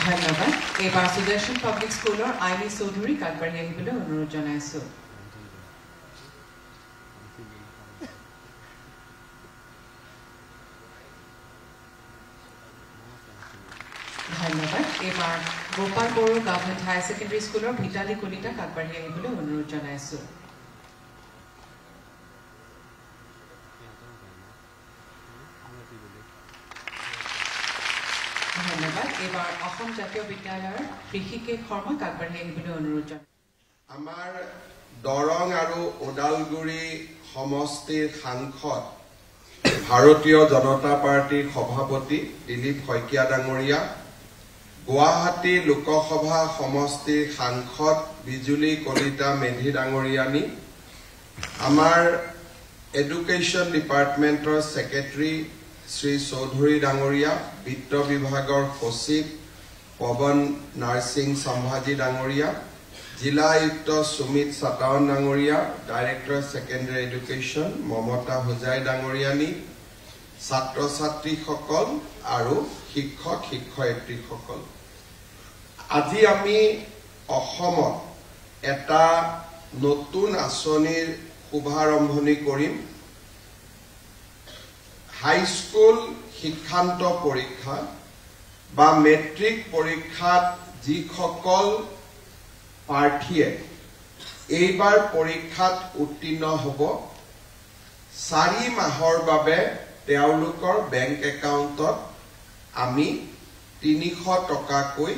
ধন্যবাদ এবাৰ সুদৰ্শন পাব্লিক স্কুলৰ আইনি চৌধুৰীক আগবাঢ়ি আহিবলৈ অনুৰোধ জনাইছো ধন্যবাদ এবাৰ Gopal Boro girls higher secondary স্কুলৰ ভিতালী কলিতাক আগবাঢ়ি আহিবলৈ অনুৰোধ জনাইছো ধন্যবাদ এবাৰ অসম জাতীয় বিদ্যালয়ৰ ঋষিকেশ শৰ্মাক আগবাঢ়ি আহিবলৈ অনুৰোধ জনাইছো আমাৰ দৰং আৰু ওদালগুৰি সমষ্টিৰ সাংসদ ভাৰতীয় জনতা পাৰ্টিৰ সভাপতি দিলীপ শইকীয়া ডাঙৰীয়া গুৱাহাটী লোকসভা সমষ্টিৰ সাংসদ বিজুলী কলিতা মেধি ডাঙৰীয়ানী আমাৰ এডুকেশ্যন ডিপাৰ্টমেণ্টৰ ছেক্ৰেটাৰী শ্ৰী চৌধুৰী ডাঙৰীয়া বিত্ত বিভাগৰ সচিব পৱন নাৰ্ছিং সম্ভাজী ডাঙৰীয়া জিলা আয়ুক্ত সুমিত সাতাৱন ডাঙৰীয়া ডাইৰেক্টৰ ছেকেণ্ডাৰী এডুকেশ্যন মমতা হোজাই ডাঙৰীয়ানী ছাত্ৰ ছাত্ৰীসকল আৰু শিক্ষক শিক্ষয়িত্ৰীসকল আজি আমি অসমত এটা নতুন আঁচনিৰ শুভাৰম্ভণি কৰিম হাইস্কুল শিক্ষান্ত পৰীক্ষা বা মেট্ৰিক পৰীক্ষাত যিসকল প্ৰাৰ্থীয়ে এইবাৰ পৰীক্ষাত উত্তীৰ্ণ হ'ব 4 মাহৰ বাবে তেওঁলোকৰ বেংক একাউণ্টত আমি 300 টকাকৈ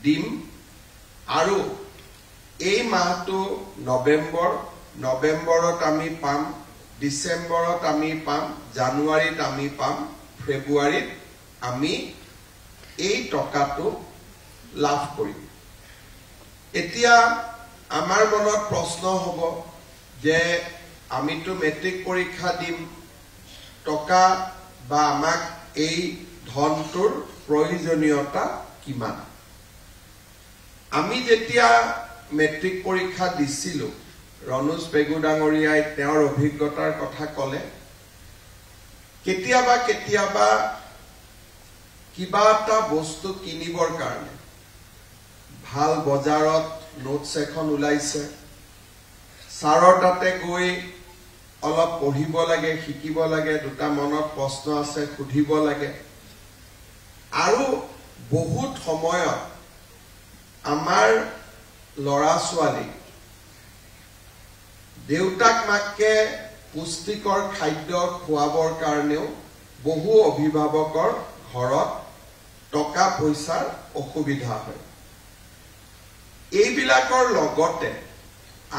দিম আৰু এই মাহটো নৱেম্বৰত আমি পাম ডিসেম্বৰত আমি পাম জানুৱাৰীত আমি পাম ফেব্ৰুৱাৰীত আমি এই টকাটো লাভ কৰিম এতিয়া আমাৰ মনত প্ৰশ্ন হ'ব যে আমিতো মেট্ৰিক পৰীক্ষা দিম টকা বা আমাক এই ধনটোৰ প্ৰয়োজনীয়তা কিমান আমি যেতিয়া মেট্ৰিক পৰীক্ষা দিছিলো ৰনোজ পেগু ডাঙৰীয়াই তেওঁৰ অভিজ্ঞতাৰ কথা ক'লে কেতিয়াবা কিবা এটা বস্তু কিনিবৰ কাৰণে ভাল বজাৰত নোটছ এখন ওলাইছে ছাৰৰ তাতে গৈ অলপ পঢ়িব লাগে শিকিব লাগে দুটা মনত প্ৰশ্ন আছে সুধিব লাগে আৰু বহুত সময়ত আমাৰ লৰা ছোৱালী দেউতাক মাকে পুষ্টিকৰ খাদ্য খোৱাবৰ কাৰণেও বহু অভিভাৱকৰ ঘৰত টকা পইচাৰ অসুবিধা হয় এইবিলাকৰ লগতে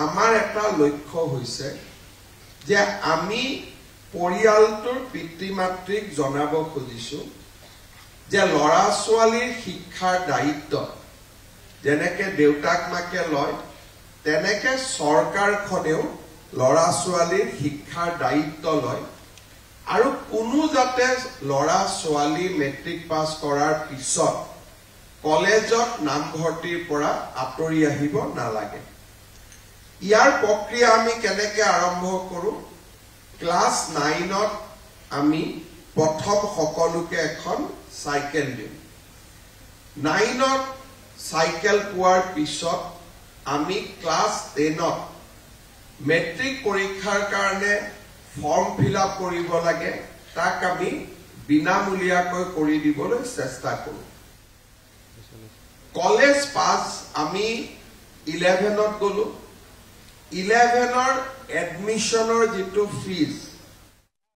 আমাৰ এটা লক্ষ্য হৈছে যে আমি পৰিয়ালটোৰ পিতৃ মাতৃক জনাব খুজিছো যে লৰা ছোৱালীৰ শিক্ষাৰ দায়িত্ব যেনেকে দেউতাক মাকে লয় তেনেকে চৰকাৰখনেও লৰা ছোৱালীৰ শিক্ষাৰ দায়িত্ব লয় আৰু কোনো যাতে লৰা ছোৱালী মেট্ৰিক পাছ কৰাৰ পিছত কলেজত নামভৰ্তিৰ পৰা আঁতৰি আহিব নালাগে ইয়াৰ প্ৰক্ৰিয়া আমি কেনেকৈ আৰম্ভ কৰো ক্লাছ 9ত আমি প্ৰথম সকলোকে এখন সাইকেল দিম 9ত সাইকেল পোৱাৰ পিছত আমি ক্লাছ 10ত মেট্ৰিক পৰীক্ষাৰ কাৰণে ফৰ্ম ফিল আপ কৰিব লাগে তাক আমি বিনামূলীয়াকৈ কৰি দিবলৈ চেষ্টা কৰো কলেজ পাছ আমি 11ত গলো 11ৰ এডমিশনৰ যেটো ফিজ